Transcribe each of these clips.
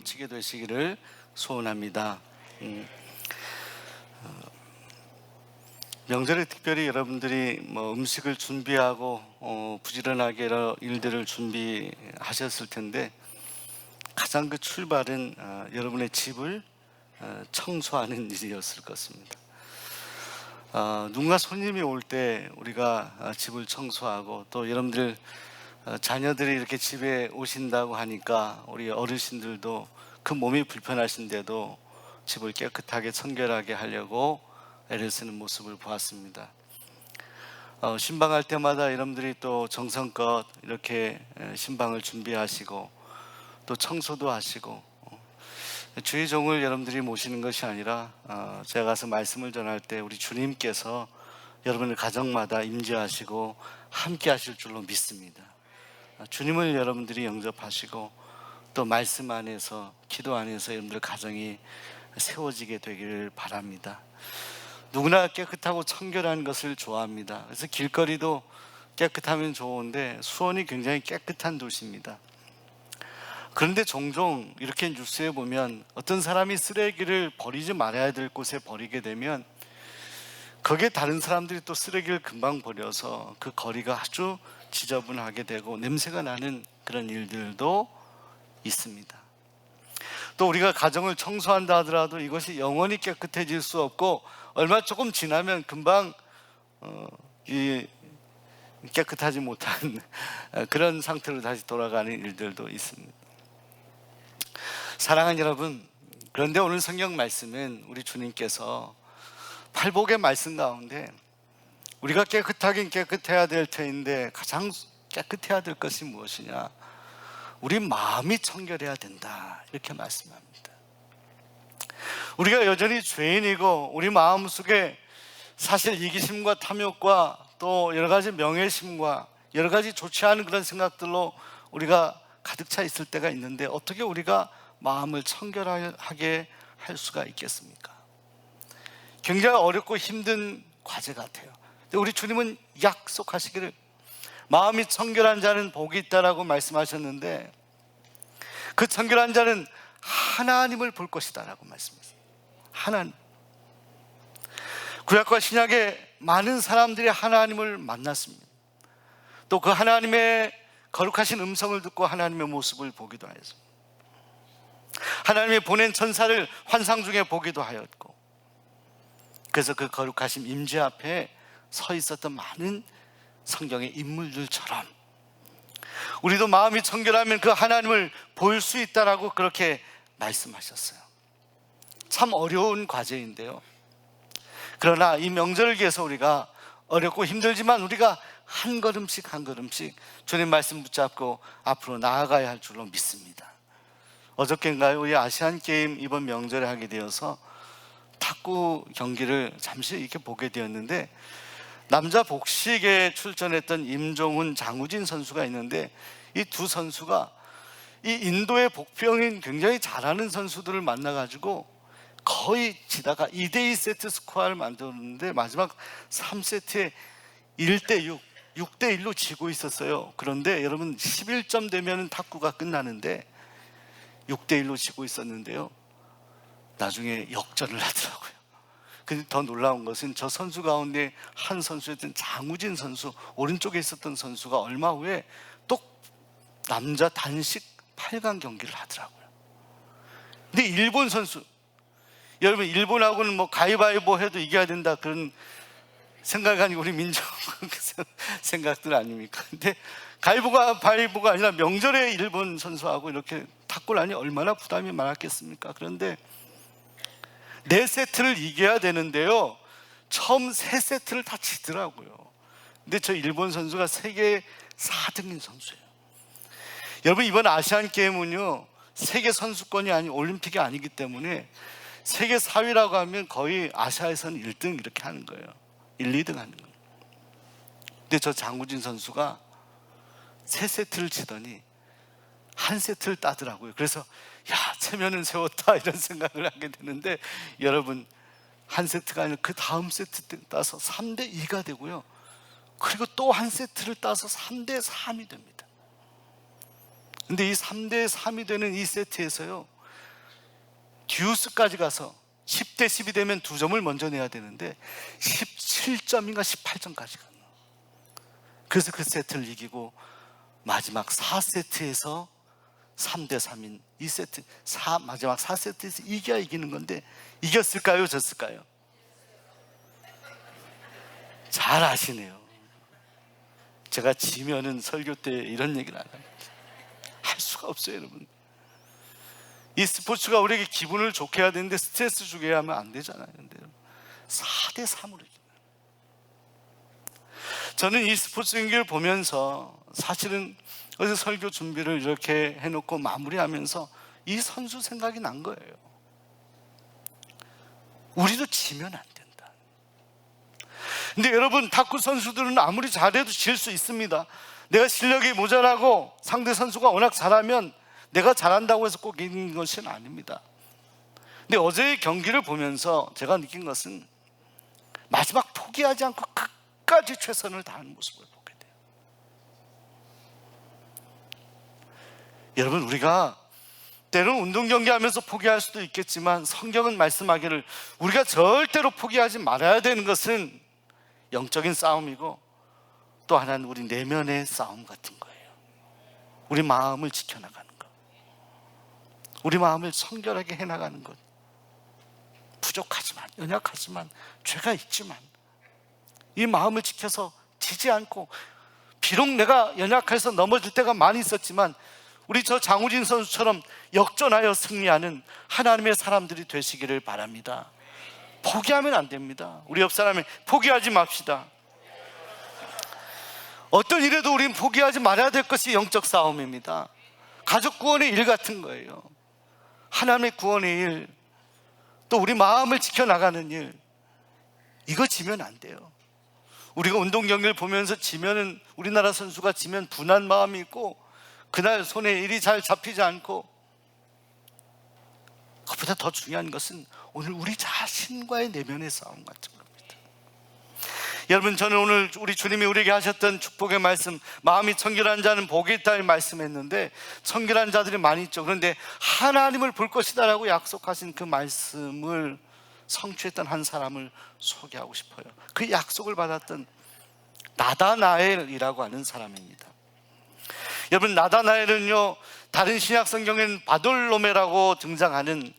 넘치게 되시기를 소원합니다. 명절에 특별히 여러분들이 음식을 준비하고 부지런하게 여러 일들을 준비하셨을 텐데, 가장 그 출발은 여러분의 집을 청소하는 일이었을 것입니다. 누군가 손님이 올 때 우리가 집을 청소하고, 또 여러분들 자녀들이 이렇게 집에 오신다고 하니까 우리 어르신들도 그 몸이 불편하신데도 집을 깨끗하게 청결하게 하려고 애를 쓰는 모습을 보았습니다. 신방할 때마다 여러분들이 또 정성껏 이렇게 신방을 준비하시고 또 청소도 하시고, 주의 종을 여러분들이 모시는 것이 아니라 제가 가서 말씀을 전할 때 우리 주님께서 여러분의 가정마다 임재하시고 함께 하실 줄로 믿습니다. 주님을 여러분들이 영접하시고 또 말씀 안에서, 기도 안에서 여러분들 가정이 세워지게 되기를 바랍니다. 누구나 깨끗하고 청결한 것을 좋아합니다. 그래서 길거리도 깨끗하면 좋은데 수원이 굉장히 깨끗한 도시입니다. 그런데 종종 이렇게 뉴스에 보면 어떤 사람이 쓰레기를 버리지 말아야 될 곳에 버리게 되면 거기에 다른 사람들이 또 쓰레기를 금방 버려서 그 거리가 아주 지저분하게 되고 냄새가 나는 그런 일들도 있습니다. 또 우리가 가정을 청소한다 하더라도 이것이 영원히 깨끗해질 수 없고, 얼마 조금 지나면 금방 깨끗하지 못한 그런 상태로 다시 돌아가는 일들도 있습니다. 사랑하는 여러분, 그런데 오늘 성경 말씀은 우리 주님께서 팔복의 말씀 가운데 우리가 깨끗하긴 깨끗해야 될 터인데 가장 깨끗해야 될 것이 무엇이냐? 우리 마음이 청결해야 된다, 이렇게 말씀합니다. 우리가 여전히 죄인이고 우리 마음속에 사실 이기심과 탐욕과 또 여러 가지 명예심과 여러 가지 좋지 않은 그런 생각들로 우리가 가득 차 있을 때가 있는데, 어떻게 우리가 마음을 청결하게 할 수가 있겠습니까? 굉장히 어렵고 힘든 과제 같아요. 근데 우리 주님은 약속하시기를 마음이 청결한 자는 복이 있다라고 말씀하셨는데, 그 청결한 자는 하나님을 볼 것이다 라고 말씀하셨어요. 하나님. 구약과 신약에 많은 사람들이 하나님을 만났습니다. 또 그 하나님의 거룩하신 음성을 듣고 하나님의 모습을 보기도 하였습니다. 하나님이 보낸 천사를 환상 중에 보기도 하였고, 그래서 그 거룩하신 임재 앞에 서 있었던 많은 성경의 인물들처럼 우리도 마음이 청결하면 그 하나님을 볼 수 있다라고 그렇게 말씀하셨어요. 참 어려운 과제인데요, 그러나 이 명절을 위해서 우리가 어렵고 힘들지만 우리가 한 걸음씩 한 걸음씩 주님 말씀 붙잡고 앞으로 나아가야 할 줄로 믿습니다. 어저께인가요? 우리 아시안게임 이번 명절에 하게 되어서 탁구 경기를 잠시 이렇게 보게 되었는데, 남자 복식에 출전했던 임종훈, 장우진 선수가 있는데, 이 두 선수가 이 인도의 복병인 굉장히 잘하는 선수들을 만나가지고 거의 지다가 2대2 세트 스코어를 만들었는데, 마지막 3세트에 1대6, 6대1로 지고 있었어요. 그런데 여러분, 11점 되면 탁구가 끝나는데 6대1로 지고 있었는데요, 나중에 역전을 하더라고요. 근데 더 놀라운 것은 저 선수 가운데 한 선수였던 장우진 선수, 오른쪽에 있었던 선수가 얼마 후에 또 남자 단식 8강 경기를 하더라고요. 근데 일본 선수, 여러분 일본하고는 가위바위보 해도 이겨야 된다 그런 생각 아니고 우리 민족 생각들 아닙니까? 근데 가위바위보가 아니라 명절에 일본 선수하고 이렇게 탁구를 하니 얼마나 부담이 많았겠습니까? 그런데 4세트를 이겨야 되는데요, 처음 3세트를 다 지더라고요. 근데 저 일본 선수가 세계 4등인 선수예요. 여러분, 이번 아시안게임은요 세계 선수권이 아닌 올림픽이 아니기 때문에 세계 4위라고 하면 거의 아시아에서는 1등 이렇게 하는 거예요. 1, 2등 하는 거예요. 근데 저 장우진 선수가 3세트를 지더니 1세트를 따더라고요. 그래서 야, 체면은 세웠다 이런 생각을 하게 되는데, 여러분, 1세트가 아니라 그 다음 세트 때 따서 3대2가 되고요, 그리고 또 1세트를 따서 3대3이 됩니다. 근데 이 3대3이 되는 이 세트에서요, 듀스까지 가서 10대 10이 되면 2점을 먼저 내야 되는데 17점인가 18점까지 가요. 그래서 그 세트를 이기고 마지막 4세트에서 3대 3인 2세트 마지막 4세트에서 이겨야 이기는 건데 이겼을까요? 졌을까요? 잘 아시네요. 제가 지면은 설교 때 이런 얘기를 안 합니다. 할 수가 없어요, 여러분. 이 스포츠가 우리에게 기분을 좋게 해야 되는데 스트레스 주게 하면 안 되잖아요. 근데 4대 3으로 이겨요. 저는 이 스포츠 경기를 보면서 사실은 어제 설교 준비를 이렇게 해놓고 마무리하면서 이 선수 생각이 난 거예요. 우리도 지면 안 된다. 근데 여러분, 탁구 선수들은 아무리 잘해도 질 수 있습니다. 내가 실력이 모자라고 상대 선수가 워낙 잘하면 내가 잘한다고 해서 꼭 이기는 것은 아닙니다. 근데 어제의 경기를 보면서 제가 느낀 것은 마지막 포기하지 않고 끝까지 최선을 다하는 모습을 보게 돼요. 여러분, 우리가 때로는 운동 경기하면서 포기할 수도 있겠지만 성경은 말씀하기를 우리가 절대로 포기하지 말아야 되는 것은 영적인 싸움이고 또 하나는 우리 내면의 싸움 같은 거예요. 우리 마음을 지켜나가는 것, 우리 마음을 성결하게 해나가는 것. 부족하지만, 연약하지만, 죄가 있지만 이 마음을 지켜서 지지 않고, 비록 내가 연약해서 넘어질 때가 많이 있었지만 우리 저 장우진 선수처럼 역전하여 승리하는 하나님의 사람들이 되시기를 바랍니다. 포기하면 안 됩니다. 우리 옆 사람이 포기하지 맙시다. 어떤 일에도 우리는 포기하지 말아야 될 것이 영적 싸움입니다. 가족 구원의 일 같은 거예요. 하나님의 구원의 일, 또 우리 마음을 지켜나가는 일, 이거 지면 안 돼요. 우리가 운동 경기를 보면서 지면은, 우리나라 선수가 지면 분한 마음이 있고 그날 손에 일이 잘 잡히지 않고, 그것보다 더 중요한 것은 오늘 우리 자신과의 내면의 싸움 같은 겁니다. 여러분, 저는 오늘 우리 주님이 우리에게 하셨던 축복의 말씀, 마음이 청결한 자는 복이 있다 말씀했는데, 청결한 자들이 많이 있죠. 그런데 하나님을 볼 것이다 라고 약속하신 그 말씀을 성취했던 한 사람을 소개하고 싶어요. 그 약속을 받았던 나다나엘이라고 하는 사람입니다. 여러분, 나다나엘은요, 다른 신약 성경에는 바돌로메라고 등장하는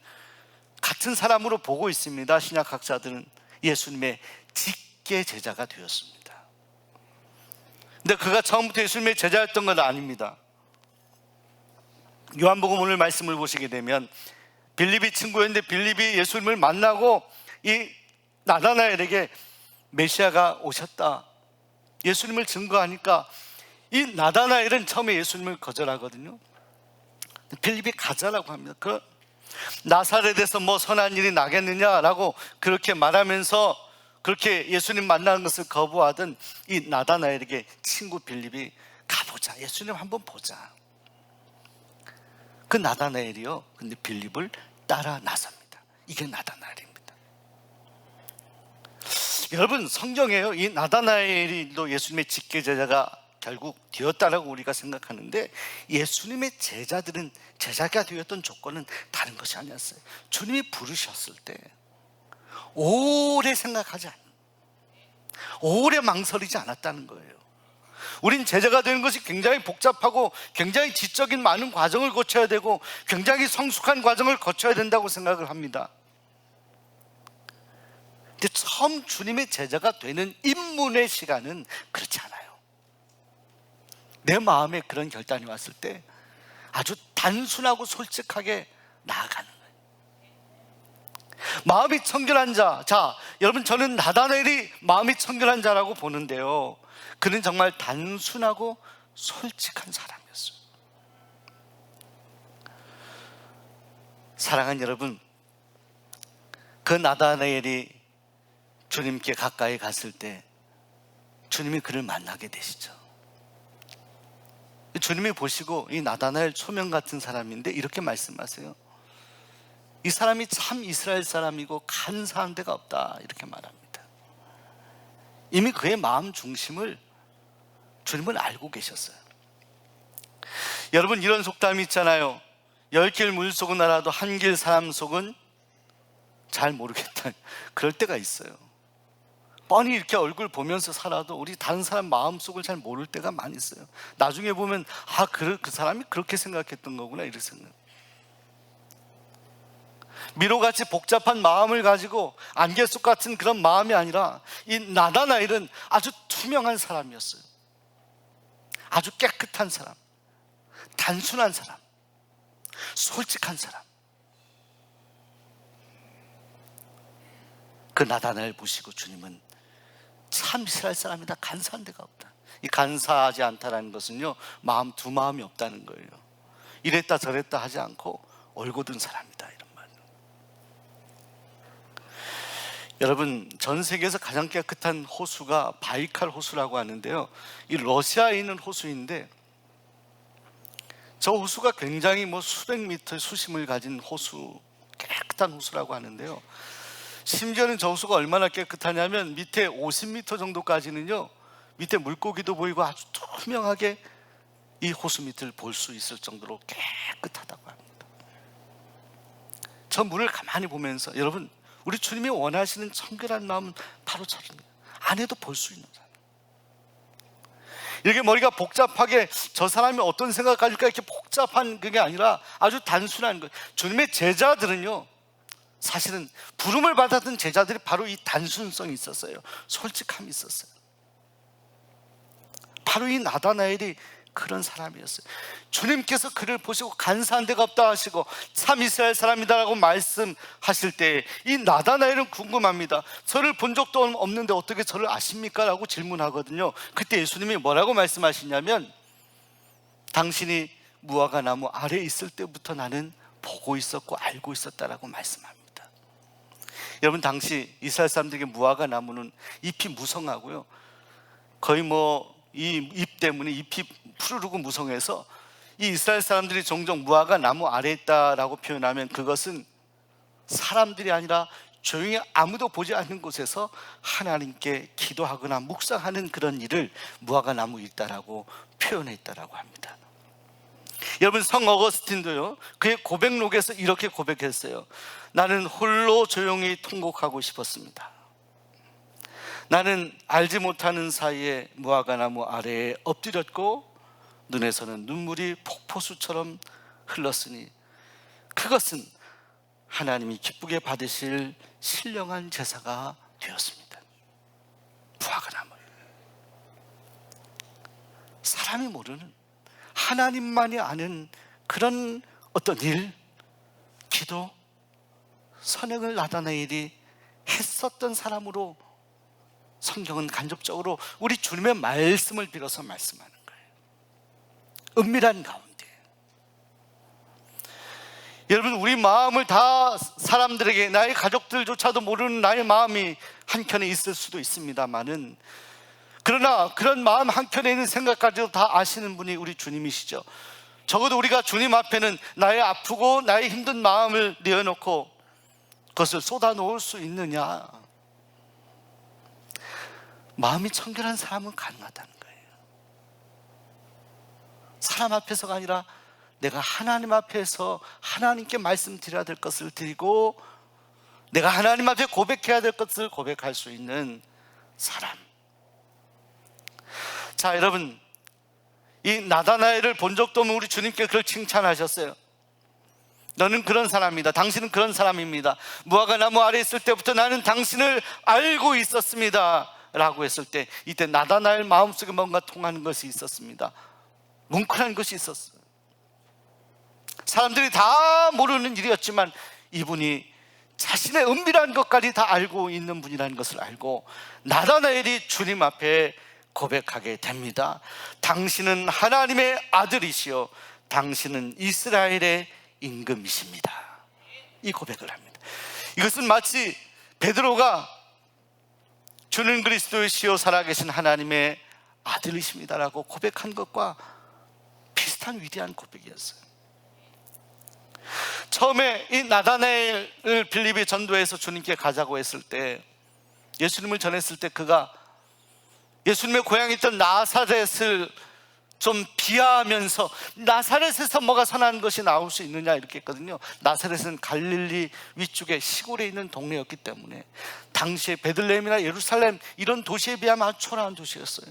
같은 사람으로 보고 있습니다. 신약학자들은 예수님의 직계 제자가 되었습니다. 근데 그가 처음부터 예수님의 제자였던 건 아닙니다. 요한복음 오늘 말씀을 보시게 되면 빌립이 친구였는데 빌립이 예수님을 만나고 이 나다나엘에게 메시아가 오셨다, 예수님을 증거하니까 이 나다나엘은 처음에 예수님을 거절하거든요. 빌립이 가자라고 합니다. 그 나사렛에서 뭐 선한 일이 나겠느냐라고 그렇게 말하면서 그렇게 예수님 만나는 것을 거부하던 이 나다나엘에게 친구 빌립이 가보자, 예수님 한번 보자. 그 나다나엘이요, 근데 빌립을 따라 나섭니다. 이게 나다나엘입니다. 여러분, 성경에요, 이 나다나엘이도 예수님의 직계제자가 결국 되었다라고 우리가 생각하는데, 예수님의 제자들은 제자가 되었던 조건은 다른 것이 아니었어요. 주님이 부르셨을 때 오래 생각하지 않는, 오래 망설이지 않았다는 거예요. 우린 제자가 되는 것이 굉장히 복잡하고 굉장히 지적인 많은 과정을 거쳐야 되고 굉장히 성숙한 과정을 거쳐야 된다고 생각을 합니다. 근데 처음 주님의 제자가 되는 입문의 시간은 그렇지 않아요. 내 마음에 그런 결단이 왔을 때 아주 단순하고 솔직하게 나아가는 거예요. 마음이 청결한 자, 여러분, 저는 나다나엘이 마음이 청결한 자라고 보는데요, 그는 정말 단순하고 솔직한 사람이었어요. 사랑하는 여러분, 그 나다나엘이 주님께 가까이 갔을 때 주님이 그를 만나게 되시죠. 주님이 보시고 이 나다나엘 초면 같은 사람인데 이렇게 말씀하세요. 이 사람이 참 이스라엘 사람이고 간사한 데가 없다, 이렇게 말합니다. 이미 그의 마음 중심을 주님은 알고 계셨어요. 여러분, 이런 속담이 있잖아요. 10길 물 속은 알아도 한 길 사람 속은 잘 모르겠다, 그럴 때가 있어요. 뻔히 이렇게 얼굴 보면서 살아도 우리 다른 사람 마음속을 잘 모를 때가 많이 있어요. 나중에 보면 그 사람이 그렇게 생각했던 거구나, 이렇게 생각. 미로같이 복잡한 마음을 가지고 안개 속 같은 그런 마음이 아니라 이 나다나엘은 아주 투명한 사람이었어요. 아주 깨끗한 사람, 단순한 사람, 솔직한 사람. 그 나다나엘 보시고 주님은 참 이스라엘 사람이다, 간사한 데가 없다. 이 간사하지 않다라는 것은요, 두 마음이 없다는 거예요. 이랬다 저랬다 하지 않고 올곧은 사람이다, 이런 말이에요. 여러분, 전 세계에서 가장 깨끗한 호수가 바이칼 호수라고 하는데요, 이 러시아에 있는 호수인데, 저 호수가 굉장히 수백 미터의 수심을 가진 호수, 깨끗한 호수라고 하는데요, 심지어는 저 호수가 얼마나 깨끗하냐면 밑에 50m 정도까지는요, 밑에 물고기도 보이고 아주 투명하게 이 호수 밑을 볼 수 있을 정도로 깨끗하다고 합니다. 저 물을 가만히 보면서, 여러분, 우리 주님이 원하시는 청결한 마음은 바로 저입니다. 안 해도 볼 수 있는 사람. 이렇게 머리가 복잡하게 저 사람이 어떤 생각 가질까 이렇게 복잡한 그게 아니라 아주 단순한 거예요. 주님의 제자들은요, 사실은 부름을 받았던 제자들이 바로 이 단순성이 있었어요. 솔직함이 있었어요. 바로 이 나다나엘이 그런 사람이었어요. 주님께서 그를 보시고 간사한 데가 없다 하시고 참 이스라엘 사람이다라고 말씀하실 때 이 나다나엘은 궁금합니다. 저를 본 적도 없는데 어떻게 저를 아십니까? 라고 질문하거든요. 그때 예수님이 뭐라고 말씀하시냐면, 당신이 무화과 나무 아래에 있을 때부터 나는 보고 있었고 알고 있었다라고 말씀합니다. 여러분, 당시 이스라엘 사람들에게 무화과 나무는 잎이 무성하고요, 거의 이 잎 때문에 잎이 푸르르고 무성해서 이 이스라엘 사람들이 종종 무화과 나무 아래에 있다라고 표현하면 그것은 사람들이 아니라 조용히 아무도 보지 않는 곳에서 하나님께 기도하거나 묵상하는 그런 일을 무화과 나무 있다라고 표현했다라고 합니다. 여러분, 성 어거스틴도요, 그의 고백록에서 이렇게 고백했어요. 나는 홀로 조용히 통곡하고 싶었습니다. 나는 알지 못하는 사이에 무화과 나무 아래에 엎드렸고 눈에서는 눈물이 폭포수처럼 흘렀으니 그것은 하나님이 기쁘게 받으실 신령한 제사가 되었습니다. 무화과 나무, 사람이 모르는, 하나님만이 아는 그런 어떤 일, 기도, 선행을 나다나엘이 했었던 사람으로 성경은 간접적으로 우리 주님의 말씀을 빌어서 말씀하는 거예요. 은밀한 가운데. 여러분, 우리 마음을 다 사람들에게, 나의 가족들조차도 모르는 나의 마음이 한켠에 있을 수도 있습니다만은, 그러나 그런 마음 한켠에 있는 생각까지도 다 아시는 분이 우리 주님이시죠. 적어도 우리가 주님 앞에는 나의 아프고 나의 힘든 마음을 내어놓고 그것을 쏟아놓을 수 있느냐? 마음이 청결한 사람은 가능하다는 거예요. 사람 앞에서가 아니라 내가 하나님 앞에서 하나님께 말씀드려야 될 것을 드리고 내가 하나님 앞에 고백해야 될 것을 고백할 수 있는 사람. 자, 여러분, 이 나다나엘을 본 적도 없는 우리 주님께 그를 칭찬하셨어요. 너는 그런 사람이다. 당신은 그런 사람입니다. 무화과 나무 아래 있을 때부터 나는 당신을 알고 있었습니다 라고 했을 때, 이때 나다나엘 마음속에 뭔가 통하는 것이 있었습니다. 뭉클한 것이 있었어요. 사람들이 다 모르는 일이었지만 이분이 자신의 은밀한 것까지 다 알고 있는 분이라는 것을 알고 나다나엘이 주님 앞에 고백하게 됩니다. 당신은 하나님의 아들이시요 당신은 이스라엘의 임금이십니다. 이 고백을 합니다. 이것은 마치 베드로가 주는 그리스도이시요 살아계신 하나님의 아들이십니다라고 고백한 것과 비슷한 위대한 고백이었어요. 처음에 이 나다나엘을 빌립이 전도해서 주님께 가자고 했을 때, 예수님을 전했을 때 그가 예수님의 고향이 있던 나사렛을 좀 비하하면서 나사렛에서 뭐가 선한 것이 나올 수 있느냐 이렇게 했거든요. 나사렛은 갈릴리 위쪽에 시골에 있는 동네였기 때문에 당시에 베들레헴이나 예루살렘 이런 도시에 비하면 아주 초라한 도시였어요.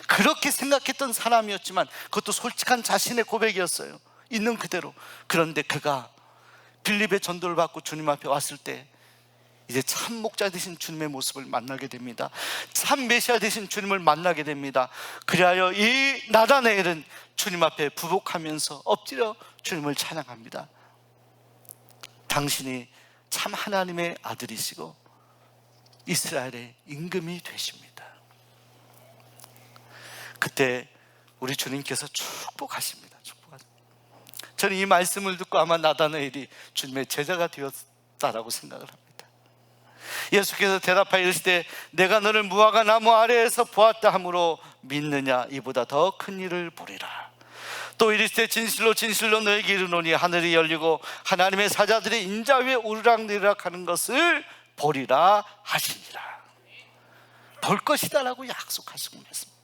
그렇게 생각했던 사람이었지만 그것도 솔직한 자신의 고백이었어요. 있는 그대로. 그런데 그가 빌립의 전도를 받고 주님 앞에 왔을 때 이제 참 목자 되신 주님의 모습을 만나게 됩니다. 참 메시아 되신 주님을 만나게 됩니다. 그리하여 이 나다나엘은 주님 앞에 부복하면서 엎드려 주님을 찬양합니다. 당신이 참 하나님의 아들이시고 이스라엘의 임금이 되십니다. 그때 우리 주님께서 축복하십니다. 저는 이 말씀을 듣고 아마 나다나엘이 주님의 제자가 되었다라고 생각을 합니다. 예수께서 대답하여 이르시되 내가 너를 무화과 나무 아래에서 보았다 하므로 믿느냐? 이보다 더 큰 일을 보리라. 또 이르시되 진실로 진실로 너에게 이르노니 하늘이 열리고 하나님의 사자들이 인자 위에 우르락내리락 하는 것을 보리라 하시니라. 볼 것이다 라고 약속하시고 말씀.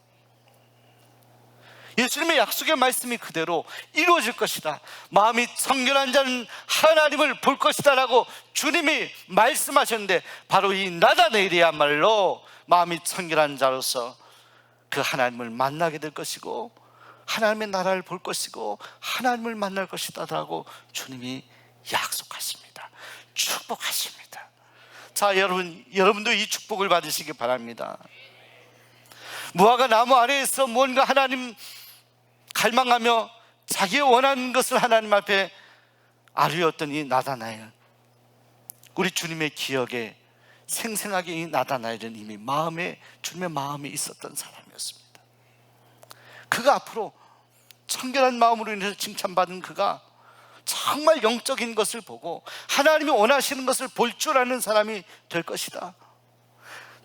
예수님의 약속의 말씀이 그대로 이루어질 것이다. 마음이 청결한 자는 하나님을 볼 것이다 라고 주님이 말씀하셨는데 바로 이 나다나엘이야말로 마음이 청결한 자로서 그 하나님을 만나게 될 것이고 하나님의 나라를 볼 것이고 하나님을 만날 것이다 라고 주님이 약속하십니다. 축복하십니다. 자, 여러분도 이 축복을 받으시기 바랍니다. 무화과 나무 아래에서 뭔가 하나님 갈망하며 자기의 원하는 것을 하나님 앞에 아뢰었던 이 나다나엘, 우리 주님의 기억에 생생하게 이 나다나엘은 이미 주님의 마음에 있었던 사람이었습니다. 그가 앞으로 청결한 마음으로 인해서 칭찬받은 그가 정말 영적인 것을 보고 하나님이 원하시는 것을 볼 줄 아는 사람이 될 것이다.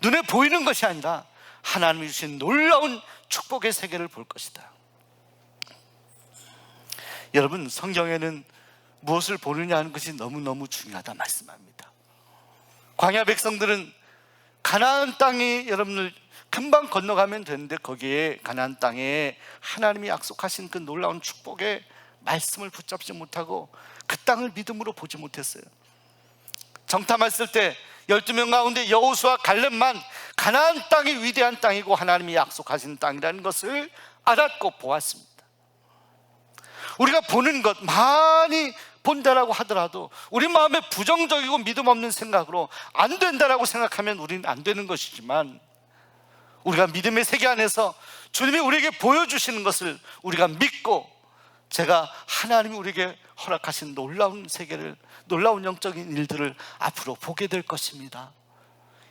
눈에 보이는 것이 아니라 하나님이 주신 놀라운 축복의 세계를 볼 것이다. 여러분, 성경에는 무엇을 보느냐 하는 것이 너무너무 중요하다 말씀합니다. 광야 백성들은 가나안 땅이 여러분들 금방 건너가면 되는데 거기에 가나안 땅에 하나님이 약속하신 그 놀라운 축복의 말씀을 붙잡지 못하고 그 땅을 믿음으로 보지 못했어요. 정탐했을 때 12명 가운데 여호수아 갈렙만 가나안 땅이 위대한 땅이고 하나님이 약속하신 땅이라는 것을 알았고 보았습니다. 우리가 보는 것 많이 본다라고 하더라도 우리 마음에 부정적이고 믿음 없는 생각으로 안 된다라고 생각하면 우리는 안 되는 것이지만 우리가 믿음의 세계 안에서 주님이 우리에게 보여주시는 것을 우리가 믿고 제가 하나님이 우리에게 허락하신 놀라운 세계를, 놀라운 영적인 일들을 앞으로 보게 될 것입니다.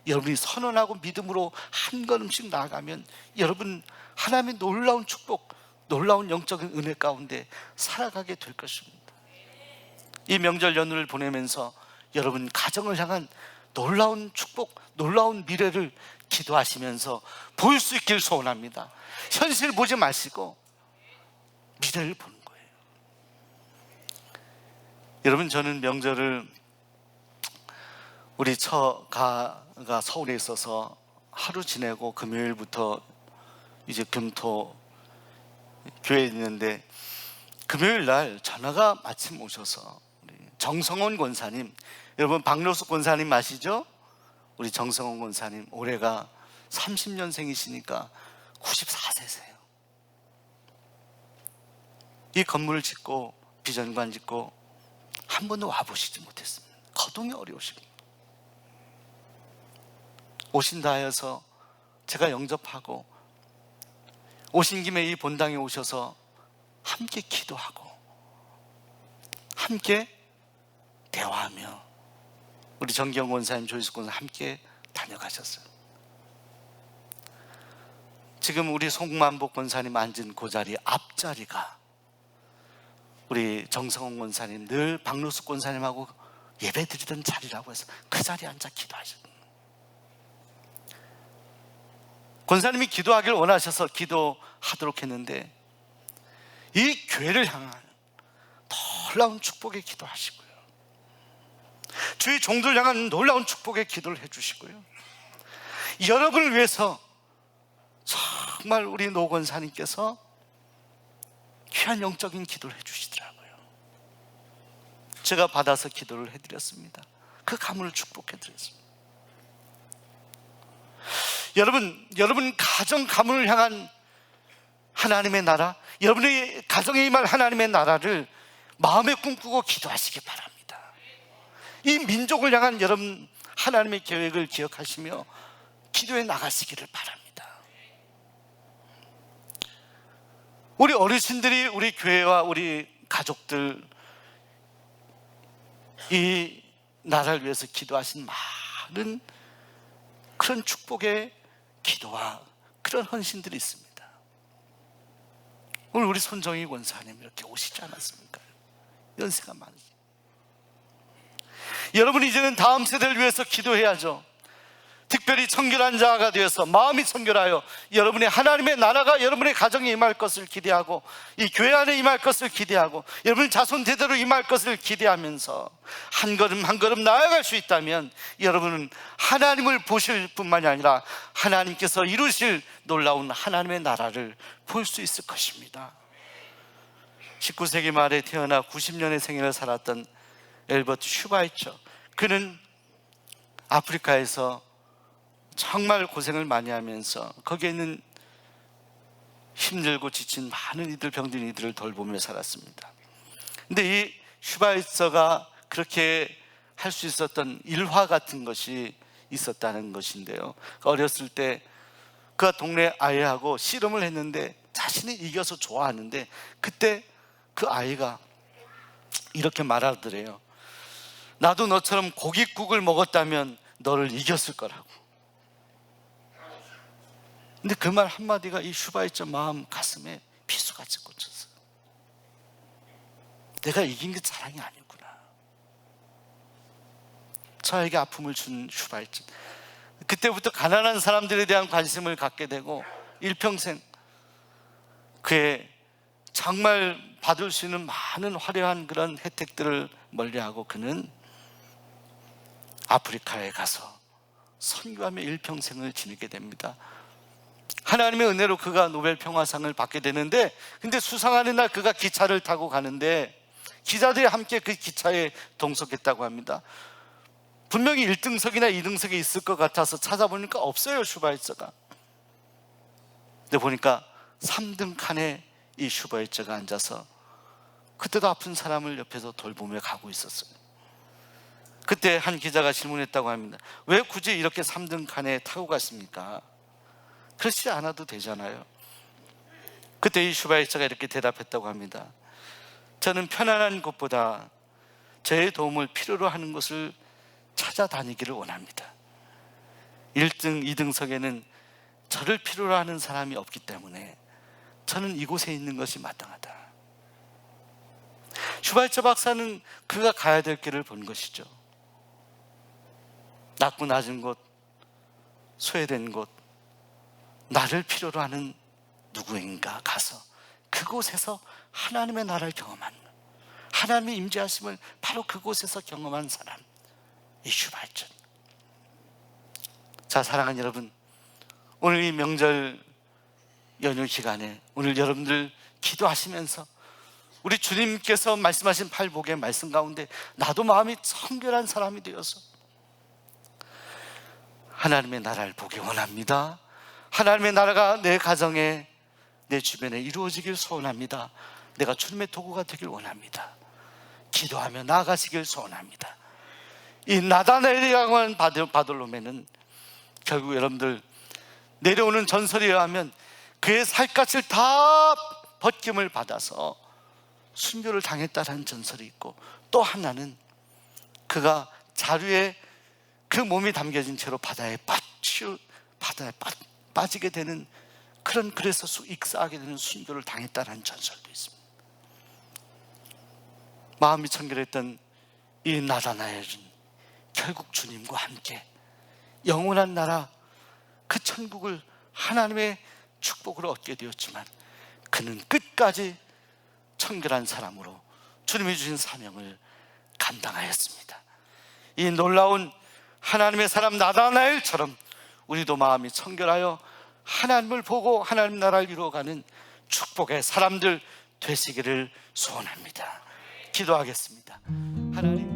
여러분이 선언하고 믿음으로 한 걸음씩 나아가면 여러분 하나님의 놀라운 축복, 놀라운 영적인 은혜 가운데 살아가게 될 것입니다. 이 명절 연휴를 보내면서 여러분 가정을 향한 놀라운 축복, 놀라운 미래를 기도하시면서 볼 수 있길 소원합니다. 현실 보지 마시고 미래를 보는 거예요. 여러분, 저는 명절을 우리 처가가 서울에 있어서 하루 지내고 금요일부터 이제 금토 교회에 있는데 금요일 날 전화가 마침 오셔서 우리 정성원 권사님, 여러분 박노숙 권사님 아시죠? 우리 정성원 권사님 올해가 30년생이시니까 94세세요. 이 건물을 짓고 비전관 짓고 한 번도 와보시지 못했습니다. 거동이 어려우십니다. 오신다 하여서 제가 영접하고 오신 김에 이 본당에 오셔서 함께 기도하고 함께 대화하며 우리 정경 권사님, 조희숙 권사님 함께 다녀가셨어요. 지금 우리 송만복 권사님 앉은 그 자리 앞자리가 우리 정성원 권사님 늘 박노숙 권사님하고 예배 드리던 자리라고 해서 그 자리에 앉아 기도하셨어요. 권사님이 기도하길 원하셔서 기도하도록 했는데 이 교회를 향한 놀라운 축복의 기도하시고요, 주의 종들을 향한 놀라운 축복의 기도를 해주시고요, 여러분을 위해서 정말 우리 노 권사님께서 귀한 영적인 기도를 해주시더라고요. 제가 받아서 기도를 해드렸습니다. 그 가문을 축복해드렸습니다. 여러분 가정 가문을 향한 하나님의 나라, 여러분의 가정에 임할 하나님의 나라를 마음에 꿈꾸고 기도하시기 바랍니다. 이 민족을 향한 여러분 하나님의 계획을 기억하시며 기도해 나가시기를 바랍니다. 우리 어르신들이 우리 교회와 우리 가족들, 이 나라를 위해서 기도하신 많은 그런 축복의 기도와 그런 헌신들이 있습니다. 오늘 우리 손정희 권사님 이렇게 오시지 않았습니까? 연세가 많으시. 여러분 이제는 다음 세대를 위해서 기도해야죠. 특별히 청결한 자가 되어서 마음이 청결하여 여러분의 하나님의 나라가 여러분의 가정에 임할 것을 기대하고 이 교회 안에 임할 것을 기대하고 여러분의 자손 대대로 임할 것을 기대하면서 한 걸음 한 걸음 나아갈 수 있다면 여러분은 하나님을 보실 뿐만이 아니라 하나님께서 이루실 놀라운 하나님의 나라를 볼 수 있을 것입니다. 19세기 말에 태어나 90년의 생애를 살았던 엘버트 슈바이처, 그는 아프리카에서 정말 고생을 많이 하면서 거기에 있는 힘들고 지친 많은 이들, 병든 이들을 돌보며 살았습니다. 근데 이 슈바이처가 그렇게 할 수 있었던 일화 같은 것이 있었다는 것인데요, 어렸을 때 그 동네 아이하고 씨름을 했는데 자신이 이겨서 좋아하는데 그때 그 아이가 이렇게 말하더래요. 나도 너처럼 고깃국을 먹었다면 너를 이겼을 거라고. 근데 그 말 한마디가 이 슈바이처 마음 가슴에 비수같이 꽂혔어요. 내가 이긴 게 자랑이 아니구나. 저에게 아픔을 준 슈바이처, 그때부터 가난한 사람들에 대한 관심을 갖게 되고 일평생 그의 정말 받을 수 있는 많은 화려한 그런 혜택들을 멀리하고 그는 아프리카에 가서 선교하며 일평생을 지내게 됩니다. 하나님의 은혜로 그가 노벨 평화상을 받게 되는데, 근데 수상하는 날 그가 기차를 타고 가는데 기자들이 함께 그 기차에 동석했다고 합니다. 분명히 1등석이나 2등석에 있을 것 같아서 찾아보니까 없어요, 슈바이처가. 근데 보니까 3등 칸에 이 슈바이처가 앉아서 그때도 아픈 사람을 옆에서 돌보며 가고 있었어요. 그때 한 기자가 질문했다고 합니다. 왜 굳이 이렇게 3등 칸에 타고 갔습니까? 그렇지 않아도 되잖아요. 그때 이 슈바이처가 이렇게 대답했다고 합니다. 저는 편안한 곳보다 저의 도움을 필요로 하는 곳을 찾아다니기를 원합니다. 1등, 2등석에는 저를 필요로 하는 사람이 없기 때문에 저는 이곳에 있는 것이 마땅하다. 슈바이처 박사는 그가 가야 될 길을 본 것이죠. 낮고 낮은 곳, 소외된 곳, 나를 필요로 하는 누구인가 가서 그곳에서 하나님의 나라를 경험한, 하나님의 임재하심을 바로 그곳에서 경험한 사람, 이 슈바이처. 자, 사랑하는 여러분, 오늘 이 명절 연휴 기간에 오늘 여러분들 기도하시면서 우리 주님께서 말씀하신 팔복의 말씀 가운데 나도 마음이 청결한 사람이 되어서 하나님의 나라를 보기 원합니다. 하나님의 나라가 내 가정에, 내 주변에 이루어지길 소원합니다. 내가 주님의 도구가 되길 원합니다. 기도하며 나아가시길 소원합니다. 이 나다나엘이라고 하는 바돌로매는 결국 여러분들 내려오는 전설에 의하면 그의 살갗을 다 벗김을 받아서 순교를 당했다는 전설이 있고, 또 하나는 그가 자루에 그 몸이 담겨진 채로 바다에 빠지게 되는 그런, 그래서 익사하게 되는 순교를 당했다는 전설도 있습니다. 마음이 청결했던 이 나다나엘은 결국 주님과 함께 영원한 나라, 그 천국을 하나님의 축복을 얻게 되었지만 그는 끝까지 청결한 사람으로 주님이 주신 사명을 감당하였습니다. 이 놀라운 하나님의 사람 나다나엘처럼 우리도 마음이 청결하여 하나님을 보고 하나님 나라를 이루어가는 축복의 사람들 되시기를 소원합니다. 기도하겠습니다. 하나님,